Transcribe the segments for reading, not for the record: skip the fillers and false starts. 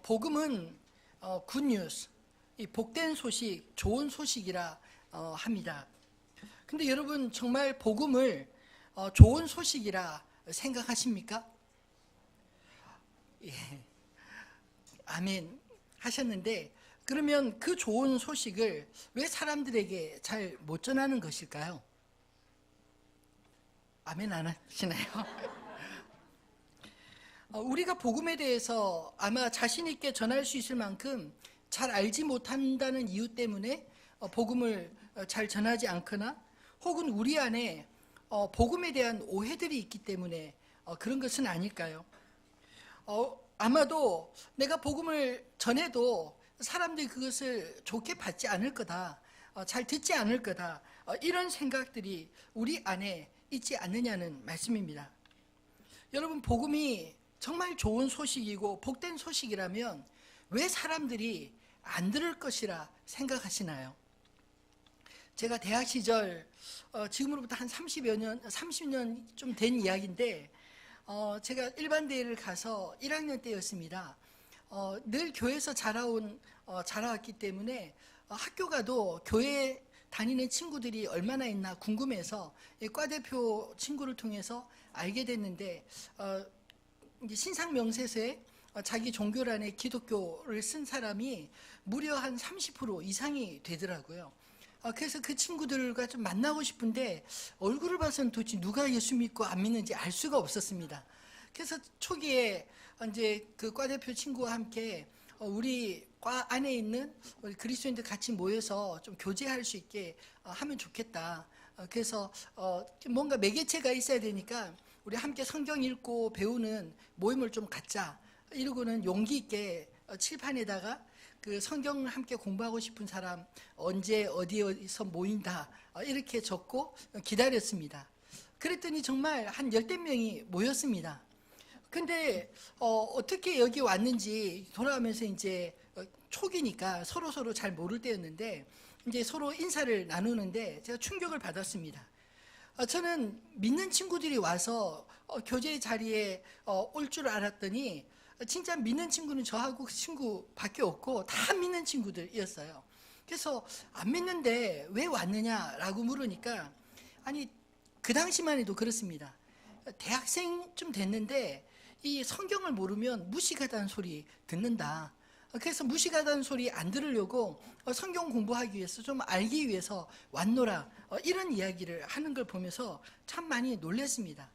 복음은 굿뉴스, 이 복된 소식, 좋은 소식이라 합니다. 근데 여러분 정말 복음을 좋은 소식이라 생각하십니까? 예, 아멘 하셨는데, 그러면 그 좋은 소식을 왜 사람들에게 잘 못 전하는 것일까요? 아멘 안 하시나요? 우리가 복음에 대해서 아마 자신 있게 전할 수 있을 만큼 잘 알지 못한다는 이유 때문에 복음을 잘 전하지 않거나, 혹은 우리 안에 복음에 대한 오해들이 있기 때문에 그런 것은 아닐까요? 아마도 내가 복음을 전해도 사람들이 그것을 좋게 받지 않을 거다, 잘 듣지 않을 거다, 이런 생각들이 우리 안에 있지 않느냐는 말씀입니다. 여러분, 복음이 정말 좋은 소식이고 복된 소식이라면 왜 사람들이 안 들을 것이라 생각하시나요? 제가 대학 시절, 지금으로부터 한 30년 좀 된 이야기인데, 제가 일반대를 가서 1학년 때였습니다. 늘 교회에서 자라왔기 때문에 학교 가도 교회 다니는 친구들이 얼마나 있나 궁금해서 과대표 친구를 통해서 알게 됐는데, 이제 신상 명세서에 자기 종교란에 기독교를 쓴 사람이 무려 한 30% 이상이 되더라고요. 그래서 그 친구들과 좀 만나고 싶은데 얼굴을 봐서는 도대체 누가 예수 믿고 안 믿는지 알 수가 없었습니다. 그래서 초기에 이제 그 과대표 친구와 함께 우리 과 안에 있는 우리 그리스도인들 같이 모여서 좀 교제할 수 있게 하면 좋겠다. 그래서 뭔가 매개체가 있어야 되니까 우리 함께 성경 읽고 배우는 모임을 좀 갖자. 이러고는 용기 있게 칠판에다가 그 성경을 함께 공부하고 싶은 사람 언제 어디에서 모인다 이렇게 적고 기다렸습니다. 그랬더니 정말 한 10명이 모였습니다. 근데 어떻게 여기 왔는지 돌아가면서 이제 초기니까 서로 잘 모를 때였는데 이제 서로 인사를 나누는데 제가 충격을 받았습니다. 저는 믿는 친구들이 와서 교제 자리에 올 줄 알았더니 진짜 믿는 친구는 저하고 그 친구밖에 없고 다 믿는 친구들이었어요. 그래서 안 믿는데 왜 왔느냐라고 물으니까, 아니 그 당시만 해도 그렇습니다. 대학생쯤 됐는데 이 성경을 모르면 무식하다는 소리 듣는다. 그래서 무식하다는 소리 안 들으려고 성경 공부하기 위해서 좀 알기 위해서 왔노라, 이런 이야기를 하는 걸 보면서 참 많이 놀랐습니다.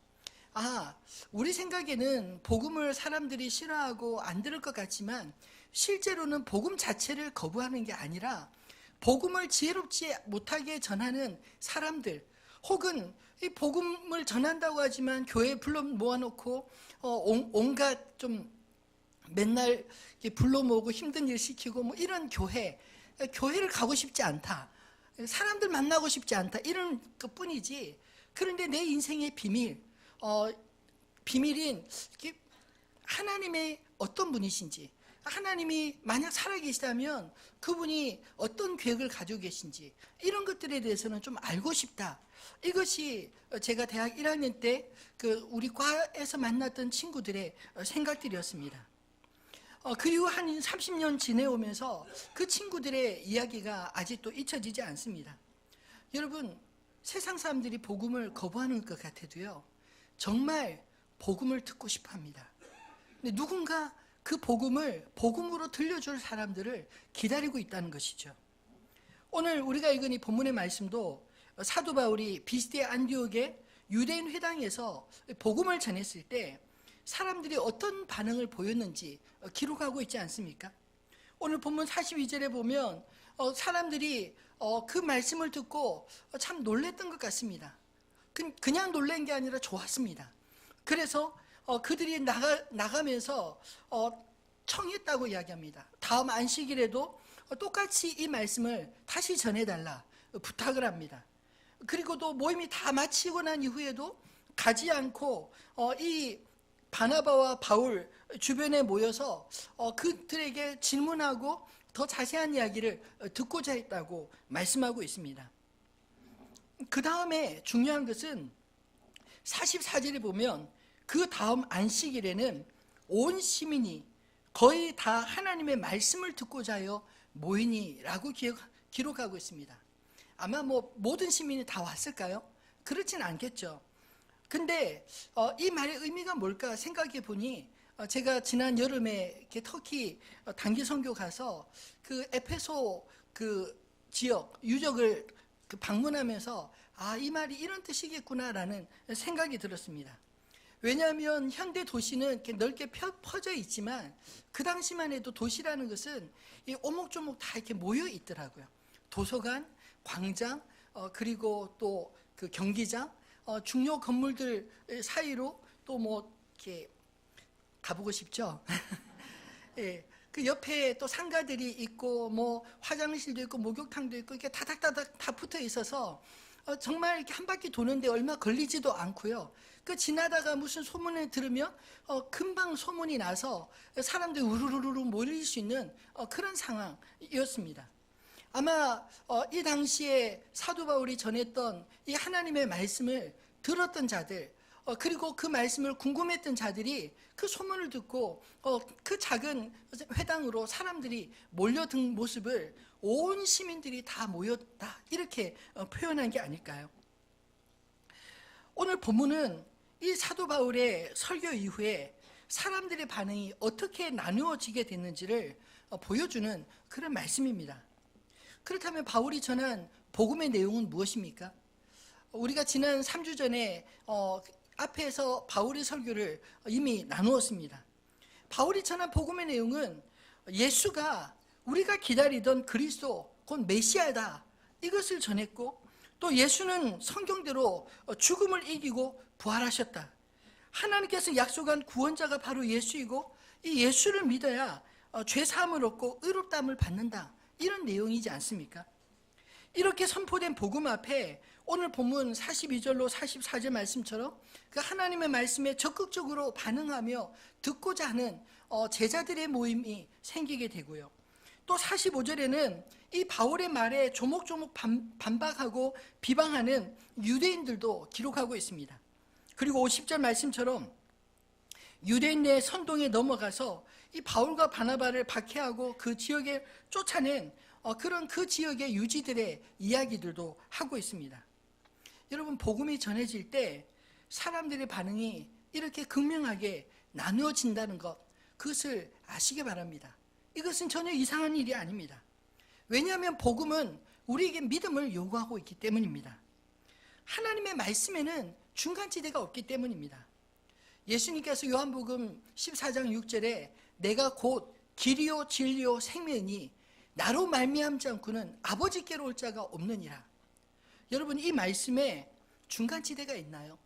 우리 생각에는 복음을 사람들이 싫어하고 안 들을 것 같지만 실제로는 복음 자체를 거부하는 게 아니라 복음을 지혜롭지 못하게 전하는 사람들, 혹은 이 복음을 전한다고 하지만 교회에 불러 모아놓고 온갖 좀 맨날 불러 모으고 힘든 일 시키고 뭐 이런 교회를 가고 싶지 않다, 사람들 만나고 싶지 않다, 이런 것뿐이지. 그런데 내 인생의 비밀인 하나님의 어떤 분이신지, 하나님이 만약 살아계시다면 그분이 어떤 계획을 가지고 계신지, 이런 것들에 대해서는 좀 알고 싶다. 이것이 제가 대학 1학년 때 그 우리 과에서 만났던 친구들의 생각들이었습니다. 그리고 한 30년 지내오면서 그 친구들의 이야기가 아직도 잊혀지지 않습니다. 여러분, 세상 사람들이 복음을 거부하는 것 같아도요, 정말 복음을 듣고 싶어 합니다. 근데 누군가 그 복음을 복음으로 들려줄 사람들을 기다리고 있다는 것이죠. 오늘 우리가 읽은 이 본문의 말씀도 사도 바울이 비스디아 안디옥의 유대인 회당에서 복음을 전했을 때 사람들이 어떤 반응을 보였는지 기록하고 있지 않습니까? 오늘 본문 42절에 보면 사람들이 그 말씀을 듣고 참 놀랬던 것 같습니다. 그냥 놀란 게 아니라 좋았습니다. 그래서 그들이 나가면서 청했다고 이야기합니다. 다음 안식일에도 똑같이 이 말씀을 다시 전해달라 부탁을 합니다. 그리고 또 모임이 다 마치고 난 이후에도 가지 않고 이 바나바와 바울 주변에 모여서 그들에게 질문하고 더 자세한 이야기를 듣고자 했다고 말씀하고 있습니다. 그 다음에 중요한 것은 44절에 보면 그 다음 안식일에는 온 시민이 거의 다 하나님의 말씀을 듣고자 하여 모이니라고 기록하고 있습니다. 아마 모든 시민이 다 왔을까요? 그렇진 않겠죠. 근데 이 말의 의미가 뭘까 생각해 보니, 제가 지난 여름에 이렇게 터키 단기 선교 가서 그 에페소 그 지역 유적을 방문하면서 이 말이 이런 뜻이겠구나라는 생각이 들었습니다. 왜냐하면 현대 도시는 이렇게 넓게 퍼져 있지만 그 당시만 해도 도시라는 것은 이 오목조목 다 이렇게 모여 있더라고요. 도서관, 광장, 그리고 또 그 경기장, 중요 건물들 사이로 또 이렇게 가보고 싶죠. 예, 그 옆에 또 상가들이 있고 화장실도 있고 목욕탕도 있고 이렇게 다닥다닥 다 붙어 있어서 정말 이렇게 한 바퀴 도는데 얼마 걸리지도 않고요. 그 지나다가 무슨 소문을 들으면 금방 소문이 나서 사람들이 우르르르 몰릴 수 있는 그런 상황이었습니다. 아마 이 당시에 사도 바울이 전했던 이 하나님의 말씀을 들었던 자들, 그리고 그 말씀을 궁금했던 자들이 그 소문을 듣고 그 작은 회당으로 사람들이 몰려든 모습을 온 시민들이 다 모였다, 이렇게 표현한 게 아닐까요? 오늘 본문은 이 사도 바울의 설교 이후에 사람들의 반응이 어떻게 나누어지게 됐는지를 보여주는 그런 말씀입니다. 그렇다면 바울이 전한 복음의 내용은 무엇입니까? 우리가 지난 3주 전에 앞에서 바울의 설교를 이미 나누었습니다. 바울이 전한 복음의 내용은 예수가 우리가 기다리던 그리스도, 곧 메시아다, 이것을 전했고, 또 예수는 성경대로 죽음을 이기고 부활하셨다. 하나님께서 약속한 구원자가 바로 예수이고 이 예수를 믿어야 죄사함을 얻고 의롭다함을 받는다, 이런 내용이지 않습니까? 이렇게 선포된 복음 앞에 오늘 본문 42절로 44절 말씀처럼 그 하나님의 말씀에 적극적으로 반응하며 듣고자 하는 제자들의 모임이 생기게 되고요. 또 45절에는 이 바울의 말에 조목조목 반박하고 비방하는 유대인들도 기록하고 있습니다. 그리고 50절 말씀처럼 유대인 내 선동에 넘어가서 이 바울과 바나바를 박해하고 그 지역에 쫓아낸 그런 그 지역의 유지들의 이야기들도 하고 있습니다. 여러분, 복음이 전해질 때 사람들의 반응이 이렇게 극명하게 나누어진다는 것, 그것을 아시기 바랍니다. 이것은 전혀 이상한 일이 아닙니다. 왜냐하면 복음은 우리에게 믿음을 요구하고 있기 때문입니다. 하나님의 말씀에는 중간지대가 없기 때문입니다. 예수님께서 요한복음 14장 6절에 내가 곧 길이요 진리요 생명이니 나로 말미암지 않고는 아버지께로 올 자가 없느니라. 여러분, 이 말씀에 중간지대가 있나요?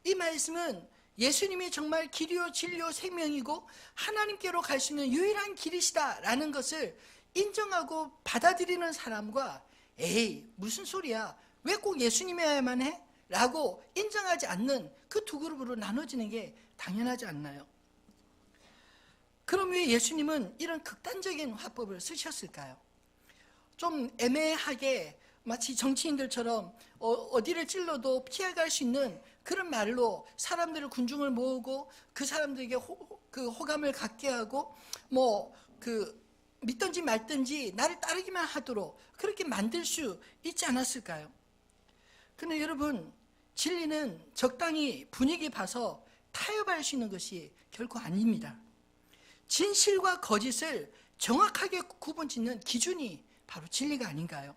이 말씀은 예수님이 정말 길이요 진리요 생명이고 하나님께로 갈 수 있는 유일한 길이시다라는 것을 인정하고 받아들이는 사람과 에이 무슨 소리야, 왜 꼭 예수님이어야만 해? 라고 인정하지 않는 그 두 그룹으로 나눠지는 게 당연하지 않나요? 그럼 왜 예수님은 이런 극단적인 화법을 쓰셨을까요? 좀 애매하게 마치 정치인들처럼 어디를 찔러도 피해갈 수 있는 그런 말로 사람들을 군중을 모으고 그 사람들에게 호감을 갖게 하고 믿든지 말든지 나를 따르기만 하도록 그렇게 만들 수 있지 않았을까요? 그런데 여러분, 진리는 적당히 분위기 봐서 타협할 수 있는 것이 결코 아닙니다. 진실과 거짓을 정확하게 구분짓는 기준이 바로 진리가 아닌가요?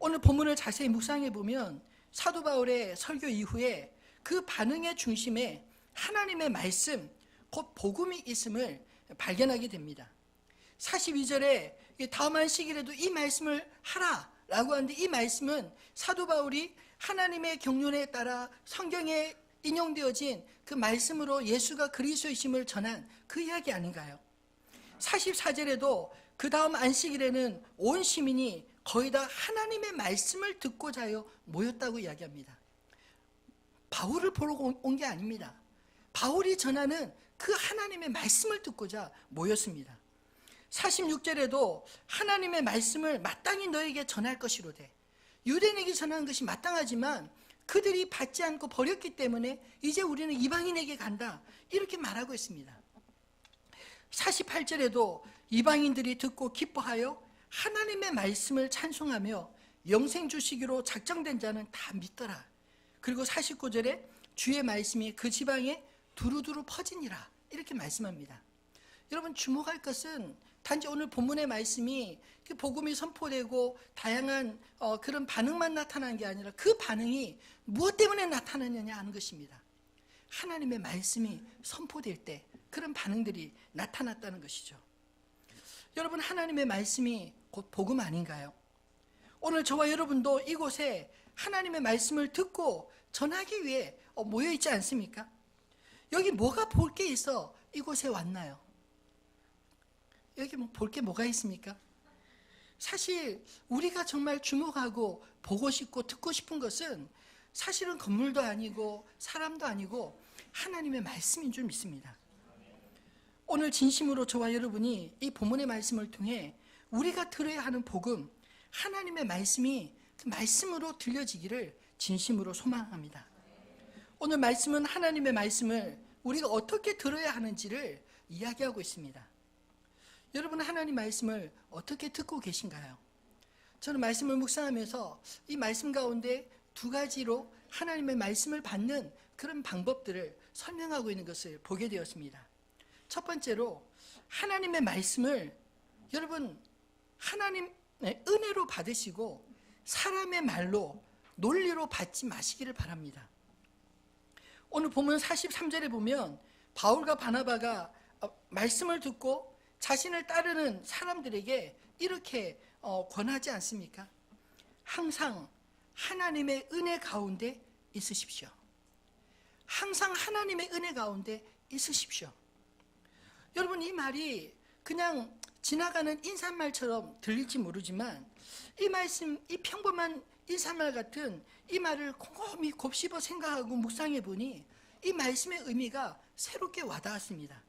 오늘 본문을 자세히 묵상해 보면 사도 바울의 설교 이후에 그 반응의 중심에 하나님의 말씀, 곧 복음이 있음을 발견하게 됩니다. 42절에 다음 안식일에도 이 말씀을 하라 라고 하는데, 이 말씀은 사도 바울이 하나님의 경륜에 따라 성경에 인용되어진 그 말씀으로 예수가 그리스도이심을 전한 그 이야기 아닌가요? 44절에도 그 다음 안식일에는 온 시민이 거의 다 하나님의 말씀을 듣고자 하여 모였다고 이야기합니다. 바울을 보러 온 게 아닙니다. 바울이 전하는 그 하나님의 말씀을 듣고자 모였습니다. 46절에도 하나님의 말씀을 마땅히 너에게 전할 것이로되, 유대인에게 전하는 것이 마땅하지만 그들이 받지 않고 버렸기 때문에 이제 우리는 이방인에게 간다, 이렇게 말하고 있습니다. 48절에도 이방인들이 듣고 기뻐하여 하나님의 말씀을 찬송하며 영생 주시기로 작정된 자는 다 믿더라. 그리고 49절에 주의 말씀이 그 지방에 두루두루 퍼지니라, 이렇게 말씀합니다. 여러분, 주목할 것은 단지 오늘 본문의 말씀이 복음이 선포되고 다양한 그런 반응만 나타난 게 아니라 그 반응이 무엇 때문에 나타나느냐 하는 것입니다. 하나님의 말씀이 선포될 때 그런 반응들이 나타났다는 것이죠. 여러분, 하나님의 말씀이 곧 복음 아닌가요? 오늘 저와 여러분도 이곳에 하나님의 말씀을 듣고 전하기 위해 모여 있지 않습니까? 여기 뭐가 볼 게 있어 이곳에 왔나요? 여기 볼 게 뭐가 있습니까? 사실 우리가 정말 주목하고 보고 싶고 듣고 싶은 것은 사실은 건물도 아니고 사람도 아니고 하나님의 말씀인 줄 믿습니다. 오늘 진심으로 저와 여러분이 이 본문의 말씀을 통해 우리가 들어야 하는 복음, 하나님의 말씀이 그 말씀으로 들려지기를 진심으로 소망합니다. 오늘 말씀은 하나님의 말씀을 우리가 어떻게 들어야 하는지를 이야기하고 있습니다. 여러분, 하나님 말씀을 어떻게 듣고 계신가요? 저는 말씀을 묵상하면서 이 말씀 가운데 두 가지로 하나님의 말씀을 받는 그런 방법들을 설명하고 있는 것을 보게 되었습니다. 첫 번째로, 하나님의 말씀을 여러분 하나님의 은혜로 받으시고 사람의 말로 논리로 받지 마시기를 바랍니다. 오늘 보면 43절에 보면 바울과 바나바가 말씀을 듣고 자신을 따르는 사람들에게 이렇게 권하지 않습니까? 항상 하나님의 은혜 가운데 있으십시오. 항상 하나님의 은혜 가운데 있으십시오. 여러분, 이 말이 그냥 지나가는 인사말처럼 들릴지 모르지만 이 말씀, 이 평범한 인사말 같은 이 말을 곰곰이 곱씹어 생각하고 묵상해 보니 이 말씀의 의미가 새롭게 와닿았습니다.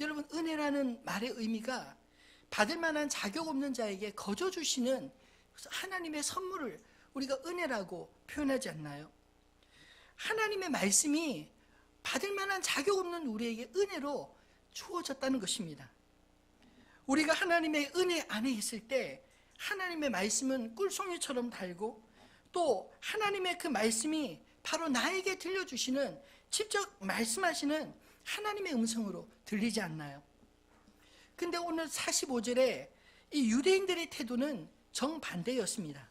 여러분, 은혜라는 말의 의미가 받을 만한 자격 없는 자에게 거저 주시는 하나님의 선물을 우리가 은혜라고 표현하지 않나요? 하나님의 말씀이 받을 만한 자격 없는 우리에게 은혜로 주어졌다는 것입니다. 우리가 하나님의 은혜 안에 있을 때 하나님의 말씀은 꿀송이처럼 달고 또 하나님의 그 말씀이 바로 나에게 들려주시는, 직접 말씀하시는 하나님의 음성으로 들리지 않나요? 근데 오늘 45절에 이 유대인들의 태도는 정반대였습니다.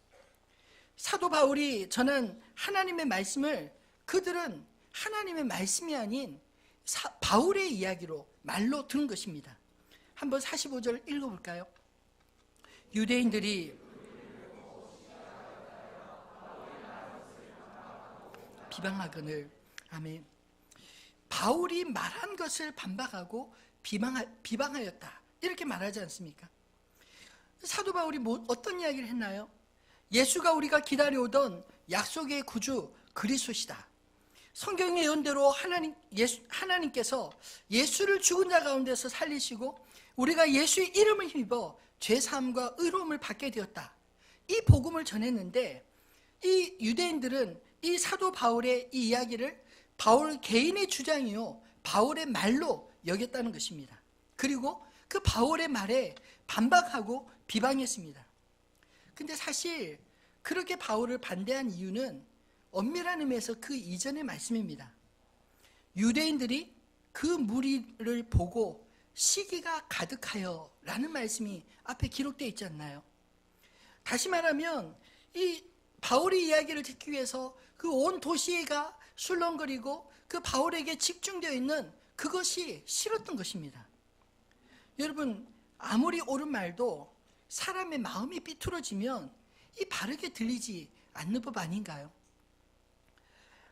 사도 바울이 전한 하나님의 말씀을 그들은 하나님의 말씀이 아닌 바울의 이야기로 말로 들은 것입니다. 한번 45절 읽어볼까요? 유대인들이 비방하거늘, 아멘. 바울이 말한 것을 반박하고 비방하였다, 이렇게 말하지 않습니까? 사도 바울이 어떤 이야기를 했나요? 예수가 우리가 기다려오던 약속의 구주 그리스도시다. 성경의 예언대로 하나님께서 예수를 죽은 자 가운데서 살리시고 우리가 예수의 이름을 힘입어 죄사함과 의로움을 받게 되었다. 이 복음을 전했는데 이 유대인들은 이 사도 바울의 이 이야기를 바울 개인의 주장이요, 바울의 말로 여겼다는 것입니다. 그리고 그 바울의 말에 반박하고 비방했습니다. 근데 사실 그렇게 바울을 반대한 이유는 엄밀한 의미에서 그 이전의 말씀입니다. 유대인들이 그 무리를 보고 시기가 가득하여 라는 말씀이 앞에 기록되어 있지 않나요? 다시 말하면 이 바울의 이야기를 듣기 위해서 그 온 도시가 술렁거리고 그 바울에게 집중되어 있는 그것이 싫었던 것입니다. 여러분, 아무리 옳은 말도 사람의 마음이 삐뚤어지면 이 바르게 들리지 않는 법 아닌가요?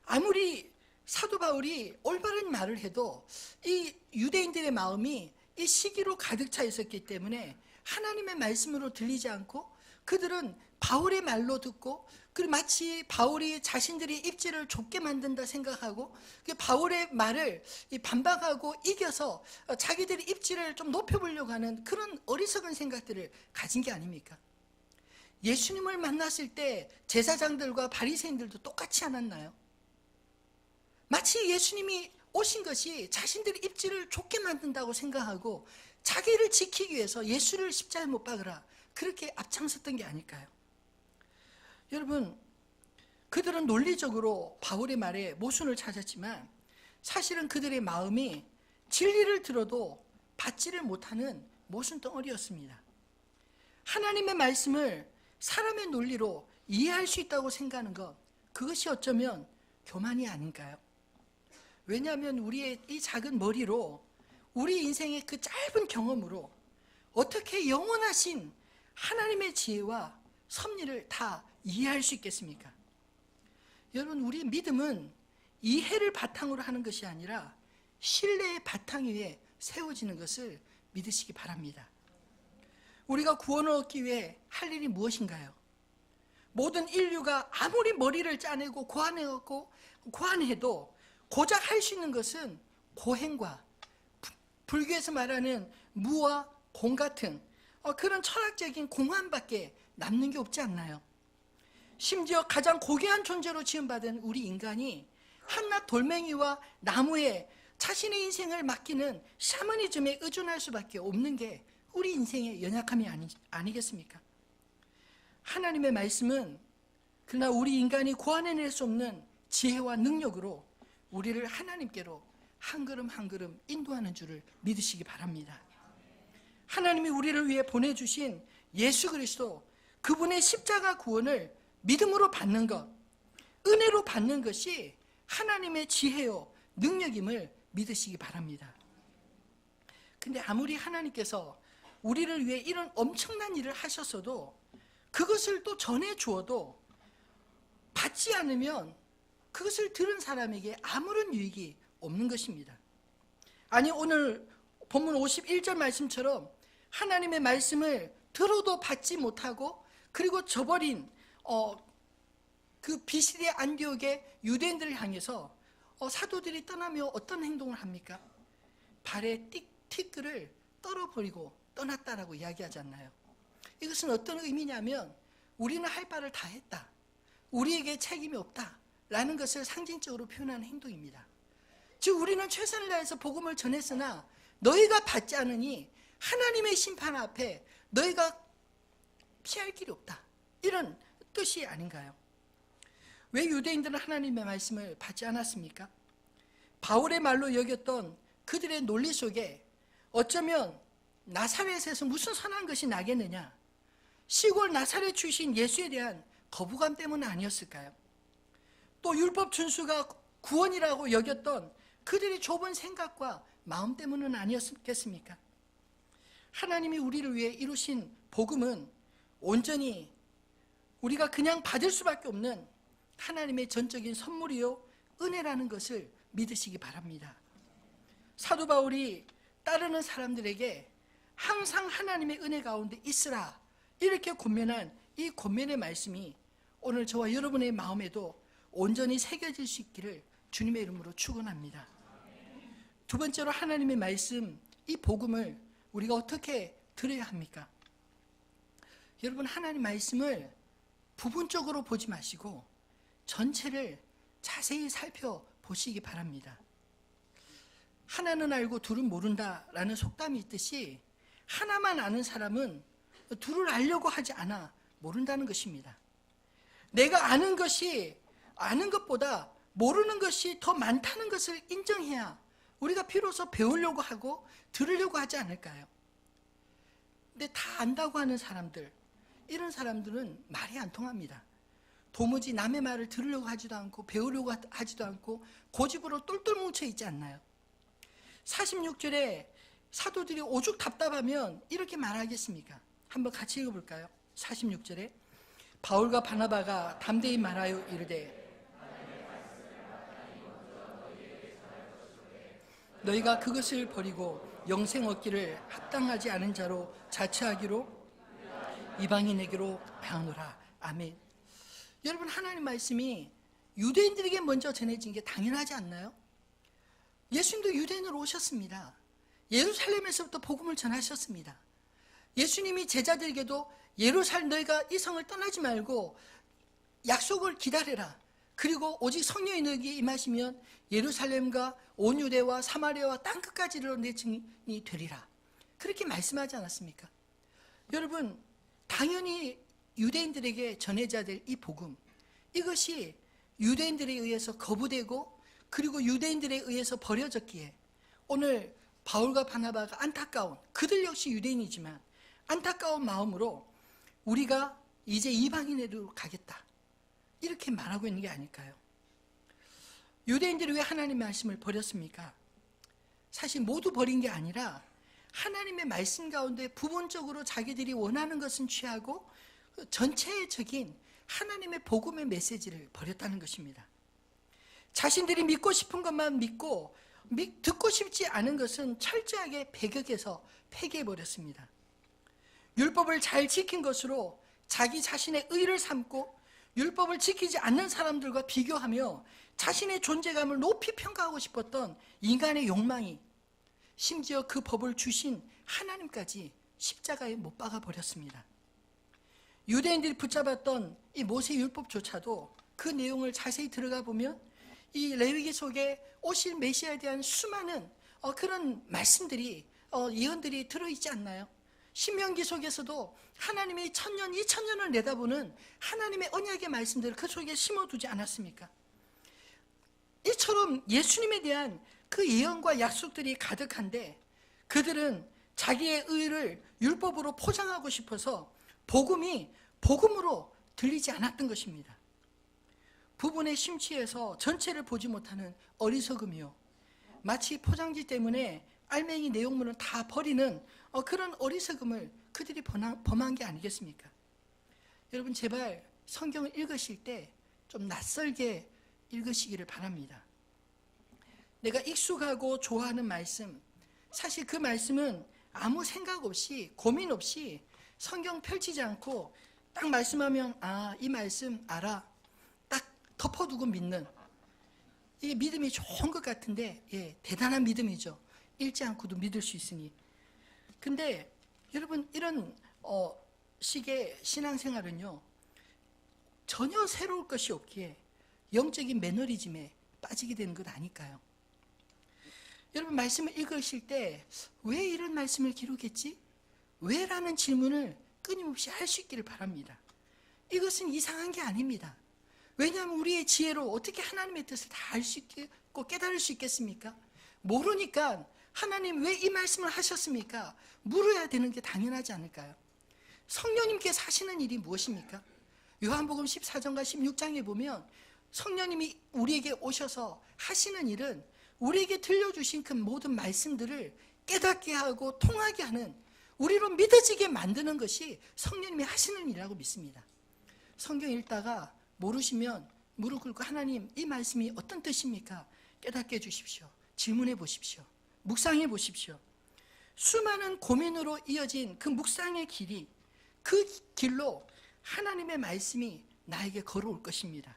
아무리 사도 바울이 올바른 말을 해도 이 유대인들의 마음이 이 시기로 가득 차 있었기 때문에 하나님의 말씀으로 들리지 않고 그들은 바울의 말로 듣고, 그리고 마치 바울이 자신들이 입지를 좁게 만든다 생각하고 그 바울의 말을 반박하고 이겨서 자기들이 입지를 좀 높여보려고 하는 그런 어리석은 생각들을 가진 게 아닙니까? 예수님을 만났을 때 제사장들과 바리새인들도 똑같지 않았나요? 마치 예수님이 오신 것이 자신들의 입지를 좋게 만든다고 생각하고 자기를 지키기 위해서 예수를 십자가에 못 박으라 그렇게 앞장섰던 게 아닐까요? 여러분, 그들은 논리적으로 바울의 말에 모순을 찾았지만 사실은 그들의 마음이 진리를 들어도 받지를 못하는 모순 덩어리였습니다. 하나님의 말씀을 사람의 논리로 이해할 수 있다고 생각하는 것, 그것이 어쩌면 교만이 아닌가요? 왜냐하면 우리의 이 작은 머리로 우리 인생의 그 짧은 경험으로 어떻게 영원하신 하나님의 지혜와 섭리를 다 이해할 수 있겠습니까? 여러분, 우리의 믿음은 이해를 바탕으로 하는 것이 아니라 신뢰의 바탕 위에 세워지는 것을 믿으시기 바랍니다. 우리가 구원을 얻기 위해 할 일이 무엇인가요? 모든 인류가 아무리 머리를 짜내고 고안해도 고작 할 수 있는 것은 고행과 불교에서 말하는 무와 공 같은 그런 철학적인 공안밖에 남는 게 없지 않나요? 심지어 가장 고귀한 존재로 지음받은 우리 인간이 한낱 돌멩이와 나무에 자신의 인생을 맡기는 샤머니즘에 의존할 수밖에 없는 게 우리 인생의 연약함이 아니겠습니까? 하나님의 말씀은 그러나 우리 인간이 고안해낼 수 없는 지혜와 능력으로 우리를 하나님께로 한 걸음 한 걸음 인도하는 줄을 믿으시기 바랍니다. 하나님이 우리를 위해 보내주신 예수 그리스도, 그분의 십자가 구원을 믿음으로 받는 것, 은혜로 받는 것이 하나님의 지혜요 능력임을 믿으시기 바랍니다. 근데 아무리 하나님께서 우리를 위해 이런 엄청난 일을 하셨어도 그것을 또 전해 주어도 받지 않으면 그것을 들은 사람에게 아무런 유익이 없는 것입니다. 아니, 오늘 본문 51절 말씀처럼 하나님의 말씀을 들어도 받지 못하고 그리고 저버린 그 비시대 안디옥의 유대인들을 향해서 사도들이 떠나며 어떤 행동을 합니까? 발에 티끌을 떨어버리고 떠났다라고 이야기하지 않나요? 이것은 어떤 의미냐면 우리는 할 바를 다 했다, 우리에게 책임이 없다라는 것을 상징적으로 표현하는 행동입니다. 즉 우리는 최선을 다해서 복음을 전했으나 너희가 받지 않으니 하나님의 심판 앞에 너희가 피할 길이 없다, 이런 뜻이 아닌가요? 왜 유대인들은 하나님의 말씀을 받지 않았습니까? 바울의 말로 여겼던 그들의 논리 속에 어쩌면 나사렛에서 무슨 선한 것이 나겠느냐, 시골 나사렛 출신 예수에 대한 거부감 때문은 아니었을까요? 또 율법 준수가 구원이라고 여겼던 그들의 좁은 생각과 마음 때문은 아니었겠습니까? 하나님이 우리를 위해 이루신 복음은 온전히 우리가 그냥 받을 수밖에 없는 하나님의 전적인 선물이요 은혜라는 것을 믿으시기 바랍니다. 사도 바울이 따르는 사람들에게 항상 하나님의 은혜 가운데 있으라 이렇게 권면한 이 권면의 말씀이 오늘 저와 여러분의 마음에도 온전히 새겨질 수 있기를 주님의 이름으로 축원합니다. 두 번째로 하나님의 말씀, 이 복음을 우리가 어떻게 들어야 합니까? 여러분, 하나님 말씀을 부분적으로 보지 마시고 전체를 자세히 살펴보시기 바랍니다. 하나는 알고 둘은 모른다라는 속담이 있듯이 하나만 아는 사람은 둘을 알려고 하지 않아 모른다는 것입니다. 내가 아는 것이 아는 것보다 모르는 것이 더 많다는 것을 인정해야 우리가 비로소 배우려고 하고 들으려고 하지 않을까요? 근데 다 안다고 하는 사람들, 이런 사람들은 말이 안 통합니다. 도무지 남의 말을 들으려고 하지도 않고 배우려고 하지도 않고 고집으로 똘똘 뭉쳐 있지 않나요? 46절에 사도들이 오죽 답답하면 이렇게 말하겠습니까? 한번 같이 읽어볼까요? 46절에 바울과 바나바가 담대히 말하여 이르되 너희가 그것을 버리고 영생 얻기를 합당하지 않은 자로 자처하기로 이방인에게로 향하노라. 아멘. 여러분, 하나님 말씀이 유대인들에게 먼저 전해진 게 당연하지 않나요? 예수님도 유대인으로 오셨습니다. 예루살렘에서부터 복음을 전하셨습니다. 예수님이 제자들에게도 예루살렘 너희가 이 성을 떠나지 말고 약속을 기다려라, 그리고 오직 성령이 너에게 임하시면 예루살렘과 온 유대와 사마리아와 땅끝까지로 내 증인이 되리라. 그렇게 말씀하지 않았습니까? 여러분, 당연히 유대인들에게 전해져야 될 이 복음, 이것이 유대인들에 의해서 거부되고 그리고 유대인들에 의해서 버려졌기에 오늘 바울과 바나바가 안타까운, 그들 역시 유대인이지만 안타까운 마음으로 우리가 이제 이방인으로 가겠다, 이렇게 말하고 있는 게 아닐까요? 유대인들이 왜 하나님의 말씀을 버렸습니까? 사실 모두 버린 게 아니라 하나님의 말씀 가운데 부분적으로 자기들이 원하는 것은 취하고 전체적인 하나님의 복음의 메시지를 버렸다는 것입니다. 자신들이 믿고 싶은 것만 믿고 듣고 싶지 않은 것은 철저하게 배격해서 폐기해버렸습니다. 율법을 잘 지킨 것으로 자기 자신의 의를 삼고 율법을 지키지 않는 사람들과 비교하며 자신의 존재감을 높이 평가하고 싶었던 인간의 욕망이 심지어 그 법을 주신 하나님까지 십자가에 못 박아 버렸습니다. 유대인들이 붙잡았던 이 모세 율법조차도 그 내용을 자세히 들어가 보면 이 레위기 속에 오실 메시아에 대한 수많은 그런 말씀들이, 예언들이 들어있지 않나요? 신명기 속에서도 하나님이 1000년, 2000년을 내다보는 하나님의 언약의 말씀들을 그 속에 심어두지 않았습니까? 이처럼 예수님에 대한 그 예언과 약속들이 가득한데 그들은 자기의 의를 율법으로 포장하고 싶어서 복음이 복음으로 들리지 않았던 것입니다. 부분에 심취해서 전체를 보지 못하는 어리석음이요, 마치 포장지 때문에 알맹이 내용물을 다 버리는 그런 어리석음을 그들이 범한 게 아니겠습니까? 여러분, 제발 성경을 읽으실 때 좀 낯설게 읽으시기를 바랍니다. 내가 익숙하고 좋아하는 말씀, 사실 그 말씀은 아무 생각 없이, 고민 없이 성경 펼치지 않고 딱 말씀하면 이 말씀 알아, 딱 덮어두고 믿는, 이게 믿음이 좋은 것 같은데 대단한 믿음이죠. 읽지 않고도 믿을 수 있으니. 근데 여러분, 이런 식의 신앙생활은요, 전혀 새로울 것이 없기에 영적인 매너리즘에 빠지게 되는 것 아닐까요? 여러분, 말씀을 읽으실 때 왜 이런 말씀을 기록했지? 왜? 라는 질문을 끊임없이 할 수 있기를 바랍니다. 이것은 이상한 게 아닙니다. 왜냐하면 우리의 지혜로 어떻게 하나님의 뜻을 다 알 수 있고 깨달을 수 있겠습니까? 모르니까 하나님 왜 이 말씀을 하셨습니까? 물어야 되는 게 당연하지 않을까요? 성령님께서 하시는 일이 무엇입니까? 요한복음 14장과 16장에 보면 성령님이 우리에게 오셔서 하시는 일은 우리에게 들려주신 그 모든 말씀들을 깨닫게 하고 통하게 하는, 우리로 믿어지게 만드는 것이 성령님이 하시는 일이라고 믿습니다. 성경 읽다가 모르시면 무릎 꿇고 하나님, 이 말씀이 어떤 뜻입니까? 깨닫게 해주십시오. 질문해 보십시오. 묵상해 보십시오. 수많은 고민으로 이어진 그 묵상의 길이, 그 길로 하나님의 말씀이 나에게 걸어올 것입니다.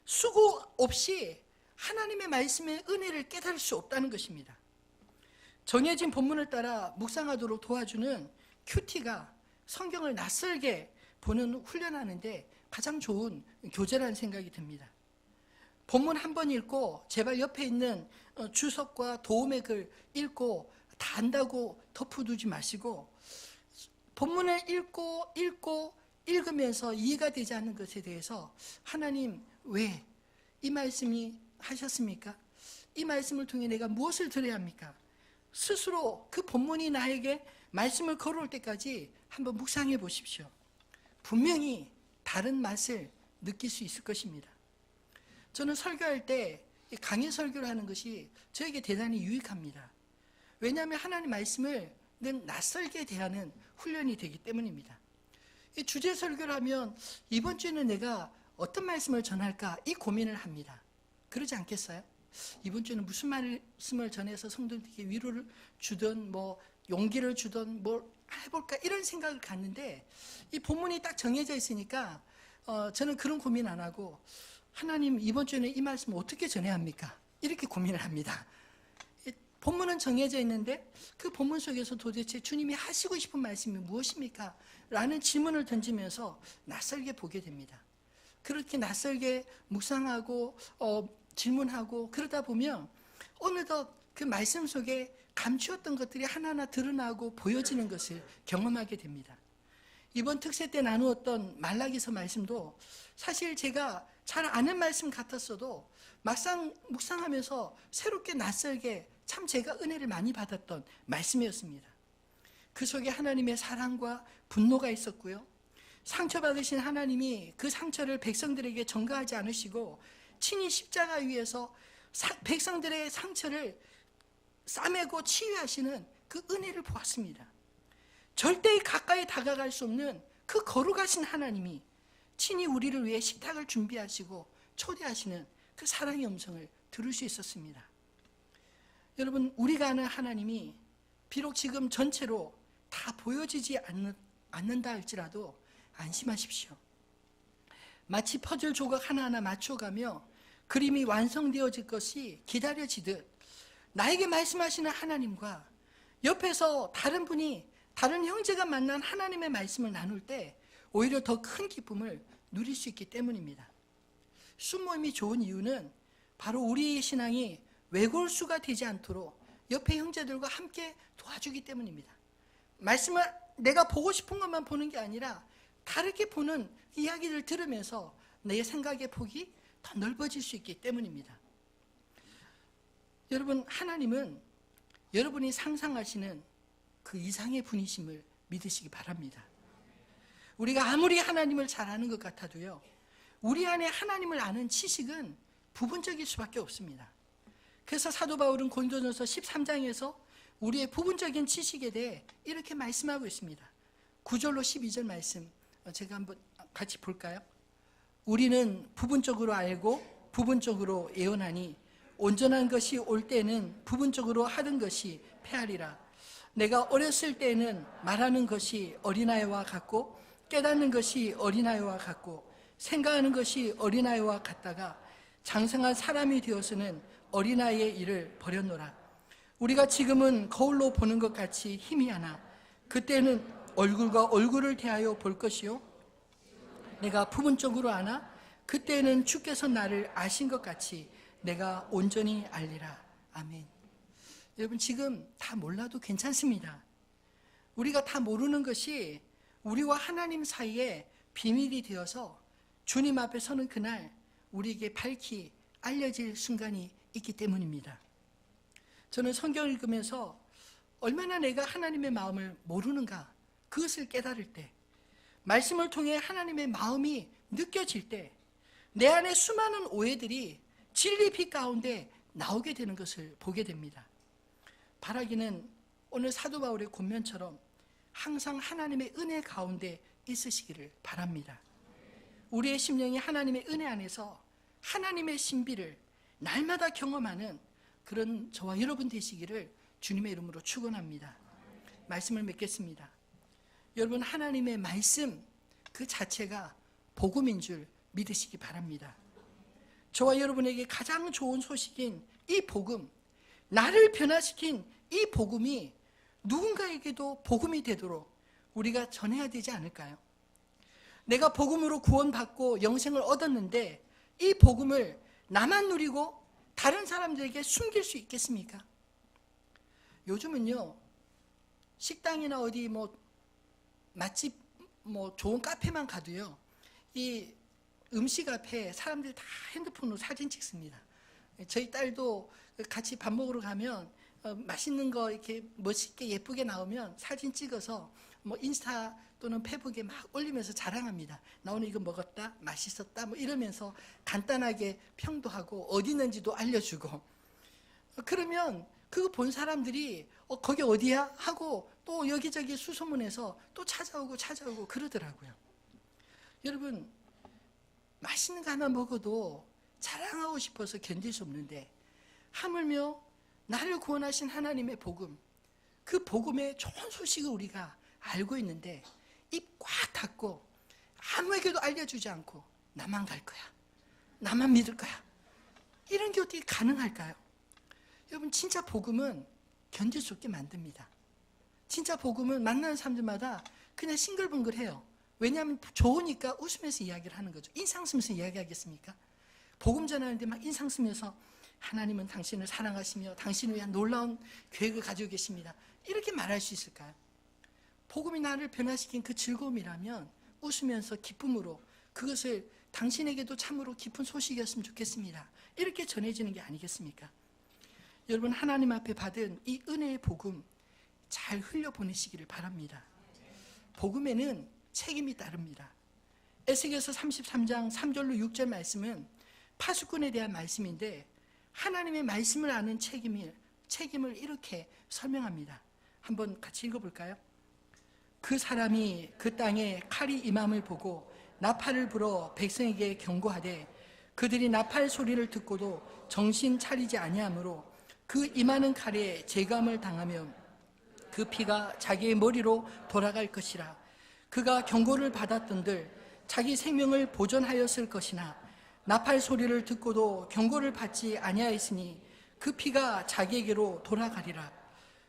수고 없이 하나님의 말씀의 은혜를 깨달을 수 없다는 것입니다. 정해진 본문을 따라 묵상하도록 도와주는 큐티가 성경을 낯설게 보는 훈련하는데 가장 좋은 교재라는 생각이 듭니다. 본문 한 번 읽고 제발 옆에 있는 주석과 도움의 글 읽고 다 안다고 덮어두지 마시고, 본문을 읽고 읽으면서 이해가 되지 않는 것에 대해서 하나님, 왜 이 말씀이 하셨습니까? 이 말씀을 통해 내가 무엇을 들어야 합니까? 스스로 그 본문이 나에게 말씀을 걸어올 때까지 한번 묵상해 보십시오. 분명히 다른 맛을 느낄 수 있을 것입니다. 저는 설교할 때 강의 설교를 하는 것이 저에게 대단히 유익합니다. 왜냐하면 하나님 말씀을 늘 낯설게 대하는 훈련이 되기 때문입니다. 이 주제 설교를 하면 이번 주에는 내가 어떤 말씀을 전할까, 이 고민을 합니다. 그러지 않겠어요? 이번 주에는 무슨 말씀을 전해서 성도들에게 위로를 주든 용기를 주든 뭘 해볼까, 이런 생각을 갖는데 이 본문이 딱 정해져 있으니까 저는 그런 고민 안 하고, 하나님, 이번 주에는 이 말씀을 어떻게 전해야 합니까? 이렇게 고민을 합니다. 본문은 정해져 있는데 그 본문 속에서 도대체 주님이 하시고 싶은 말씀이 무엇입니까? 라는 질문을 던지면서 낯설게 보게 됩니다. 그렇게 낯설게 묵상하고 질문하고 그러다 보면 어느덧 그 말씀 속에 감추었던 것들이 하나하나 드러나고 보여지는 것을 경험하게 됩니다. 이번 특세 때 나누었던 말라기서 말씀도 사실 제가 잘 아는 말씀 같았어도 막상 묵상하면서 새롭게 낯설게 참 제가 은혜를 많이 받았던 말씀이었습니다. 그 속에 하나님의 사랑과 분노가 있었고요. 상처받으신 하나님이 그 상처를 백성들에게 전가하지 않으시고 친히 십자가 위에서 백성들의 상처를 싸매고 치유하시는 그 은혜를 보았습니다. 절대 가까이 다가갈 수 없는 그 거룩하신 하나님이 친히 우리를 위해 식탁을 준비하시고 초대하시는 그 사랑의 음성을 들을 수 있었습니다. 여러분, 우리가 아는 하나님이 비록 지금 전체로 다 보여지지 않는다 할지라도 안심하십시오. 마치 퍼즐 조각 하나하나 맞춰가며 그림이 완성되어질 것이 기다려지듯 나에게 말씀하시는 하나님과 옆에서 다른 분이, 다른 형제가 만난 하나님의 말씀을 나눌 때 오히려 더 큰 기쁨을 누릴 수 있기 때문입니다. 순모임이 좋은 이유는 바로 우리의 신앙이 외골수가 되지 않도록 옆에 형제들과 함께 도와주기 때문입니다. 말씀을 내가 보고 싶은 것만 보는 게 아니라 다르게 보는 이야기를 들으면서 내 생각의 폭이 더 넓어질 수 있기 때문입니다. 여러분, 하나님은 여러분이 상상하시는 그 이상의 분이심을 믿으시기 바랍니다. 우리가 아무리 하나님을 잘 아는 것 같아도요, 우리 안에 하나님을 아는 지식은 부분적일 수밖에 없습니다. 그래서 사도 바울은 고린도전서 13장에서 우리의 부분적인 지식에 대해 이렇게 말씀하고 있습니다. 9절로 12절 말씀 제가 한번 같이 볼까요? 우리는 부분적으로 알고 부분적으로 예언하니 온전한 것이 올 때는 부분적으로 하던 것이 패하리라. 내가 어렸을 때는 말하는 것이 어린아이와 같고 깨닫는 것이 어린아이와 같고 생각하는 것이 어린아이와 같다가 장성한 사람이 되어서는 어린아이의 일을 버렸노라. 우리가 지금은 거울로 보는 것 같이 희미하나 그때는 얼굴과 얼굴을 대하여 볼 것이요 내가 부분적으로 아나 그때는 주께서 나를 아신 것 같이 내가 온전히 알리라. 아멘. 여러분, 지금 다 몰라도 괜찮습니다. 우리가 다 모르는 것이 우리와 하나님 사이에 비밀이 되어서 주님 앞에 서는 그날 우리에게 밝히 알려질 순간이 있기 때문입니다. 저는 성경을 읽으면서 얼마나 내가 하나님의 마음을 모르는가 그것을 깨달을 때, 말씀을 통해 하나님의 마음이 느껴질 때 내 안에 수많은 오해들이 진리 빛 가운데 나오게 되는 것을 보게 됩니다. 바라기는 오늘 사도 바울의 권면처럼 항상 하나님의 은혜 가운데 있으시기를 바랍니다. 우리의 심령이 하나님의 은혜 안에서 하나님의 신비를 날마다 경험하는 그런 저와 여러분 되시기를 주님의 이름으로 축원합니다. 말씀을 맺겠습니다. 여러분, 하나님의 말씀 그 자체가 복음인 줄 믿으시기 바랍니다. 저와 여러분에게 가장 좋은 소식인 이 복음, 나를 변화시킨 이 복음이 누군가에게도 복음이 되도록 우리가 전해야 되지 않을까요? 내가 복음으로 구원받고 영생을 얻었는데 이 복음을 나만 누리고 다른 사람들에게 숨길 수 있겠습니까? 요즘은요, 식당이나 어디 맛집 좋은 카페만 가도요, 이 음식 앞에 사람들이 다 핸드폰으로 사진 찍습니다. 저희 딸도 같이 밥 먹으러 가면 맛있는 거 이렇게 멋있게 예쁘게 나오면 사진 찍어서 인스타 또는 페북에 막 올리면서 자랑합니다. 나 오늘 이거 먹었다, 맛있었다, 이러면서 간단하게 평도하고 어디 있는지도 알려주고. 그러면 그거 본 사람들이 거기 어디야? 하고 또 여기저기 수소문해서 또 찾아오고 그러더라고요. 여러분, 맛있는 거 하나 먹어도 자랑하고 싶어서 견딜 수 없는데 하물며 나를 구원하신 하나님의 복음, 그 복음의 좋은 소식을 우리가 알고 있는데 입 꽉 닫고 아무에게도 알려주지 않고 나만 갈 거야, 나만 믿을 거야, 이런 게 어떻게 가능할까요? 여러분, 진짜 복음은 견딜 수 없게 만듭니다. 진짜 복음은 만나는 사람들마다 그냥 싱글벙글해요. 왜냐하면 좋으니까 웃으면서 이야기를 하는 거죠. 인상 쓰면서 이야기하겠습니까? 복음 전하는데 막 인상 쓰면서 하나님은 당신을 사랑하시며 당신을 위한 놀라운 계획을 가지고 계십니다. 이렇게 말할 수 있을까요? 복음이 나를 변화시킨 그 즐거움이라면 웃으면서 기쁨으로 그것을 당신에게도 참으로 기쁜 소식이었으면 좋겠습니다. 이렇게 전해지는 게 아니겠습니까? 여러분, 하나님 앞에 받은 이 은혜의 복음 잘 흘려보내시기를 바랍니다. 복음에는 책임이 따릅니다. 에스겔서 33장 3절로 6절 말씀은 파수꾼에 대한 말씀인데 하나님의 말씀을 아는 책임을 이렇게 설명합니다. 한번 같이 읽어볼까요? 그 사람이 그 땅에 칼이 임함을 보고 나팔을 불어 백성에게 경고하되 그들이 나팔 소리를 듣고도 정신 차리지 아니하므로 그 임하는 칼에 재감을 당하면 그 피가 자기의 머리로 돌아갈 것이라. 그가 경고를 받았던들 자기 생명을 보존하였을 것이나 나팔 소리를 듣고도 경고를 받지 아니하였으니 그 피가 자기에게로 돌아가리라.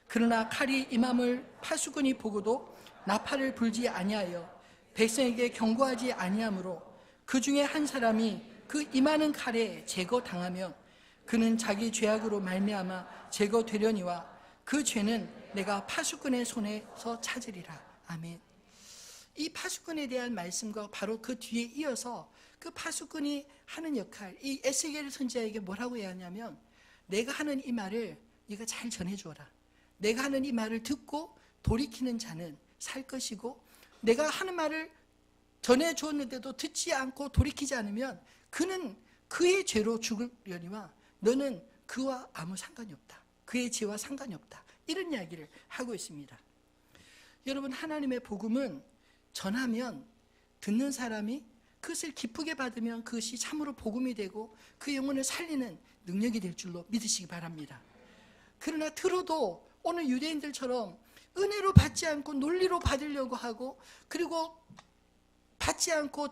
그러나 칼이 임함을 파수꾼이 보고도 나팔을 불지 아니하여 백성에게 경고하지 아니하므로 그 중에 한 사람이 그 임하는 칼에 제거당하면 그는 자기 죄악으로 말미암아 제거되려니와 그 죄는 내가 파수꾼의 손에서 찾으리라. 아멘. 이 파수꾼에 대한 말씀과 바로 그 뒤에 이어서 그 파수꾼이 하는 역할, 이 에스겔 선지자에게 뭐라고 해야 하냐면 내가 하는 이 말을 네가 잘 전해주어라. 내가 하는 이 말을 듣고 돌이키는 자는 살 것이고 내가 하는 말을 전해주었는데도 듣지 않고 돌이키지 않으면 그는 그의 죄로 죽으려니와 너는 그와 아무 상관이 없다. 그의 죄와 상관이 없다. 이런 이야기를 하고 있습니다. 여러분, 하나님의 복음은 전하면 듣는 사람이 그것을 기쁘게 받으면 그것이 참으로 복음이 되고 그 영혼을 살리는 능력이 될 줄로 믿으시기 바랍니다. 그러나 들어도 오늘 유대인들처럼 은혜로 받지 않고 논리로 받으려고 하고 그리고 받지 않고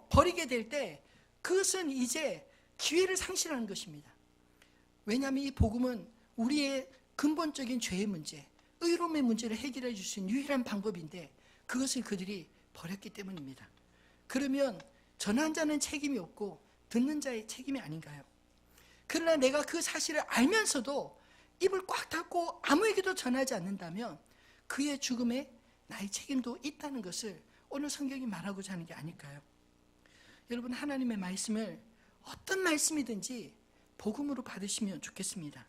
버리게 될 때 그것은 이제 기회를 상실하는 것입니다. 왜냐하면 이 복음은 우리의 근본적인 죄의 문제, 의로움의 문제를 해결해 줄 수 있는 유일한 방법인데 그것을 그들이 버렸기 때문입니다. 그러면 전한 자는 책임이 없고 듣는 자의 책임이 아닌가요? 그러나 내가 그 사실을 알면서도 입을 꽉 닫고 아무에게도 전하지 않는다면 그의 죽음에 나의 책임도 있다는 것을 오늘 성경이 말하고자 하는 게 아닐까요? 여러분, 하나님의 말씀을 어떤 말씀이든지 복음으로 받으시면 좋겠습니다.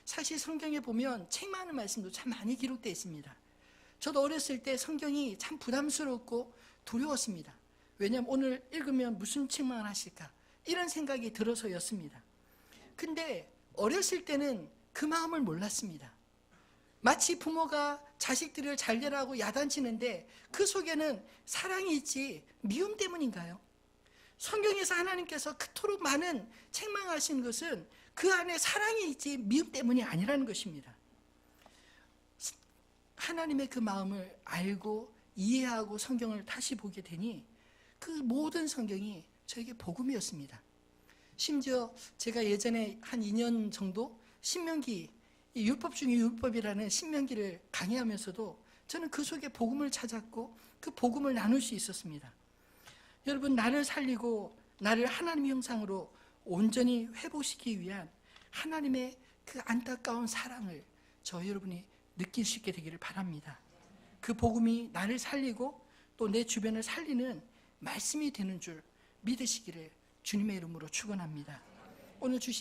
사실 성경에 보면 책망하는 말씀도 참 많이 기록되어 있습니다. 저도 어렸을 때 성경이 참 부담스럽고 두려웠습니다. 왜냐하면 오늘 읽으면 무슨 책망을 하실까 이런 생각이 들어서였습니다. 근데 어렸을 때는 그 마음을 몰랐습니다. 마치 부모가 자식들을 잘되라고 야단치는데 그 속에는 사랑이 있지 미움 때문인가요? 성경에서 하나님께서 그토록 많은 책망하신 것은 그 안에 사랑이 있지 미움 때문이 아니라는 것입니다. 하나님의 그 마음을 알고 이해하고 성경을 다시 보게 되니 그 모든 성경이 저에게 복음이었습니다. 심지어 제가 예전에 한 2년 정도 신명기, 율법 중에 율법이라는 신명기를 강의하면서도 저는 그 속에 복음을 찾았고 그 복음을 나눌 수 있었습니다. 여러분, 나를 살리고 나를 하나님의 형상으로 온전히 회복시키기 위한 하나님의 그 안타까운 사랑을 저 여러분이 느낄 수 있게 되기를 바랍니다. 그 복음이 나를 살리고 또 내 주변을 살리는 말씀이 되는 줄 믿으시기를 주님의 이름으로 축원합니다. 오늘 주신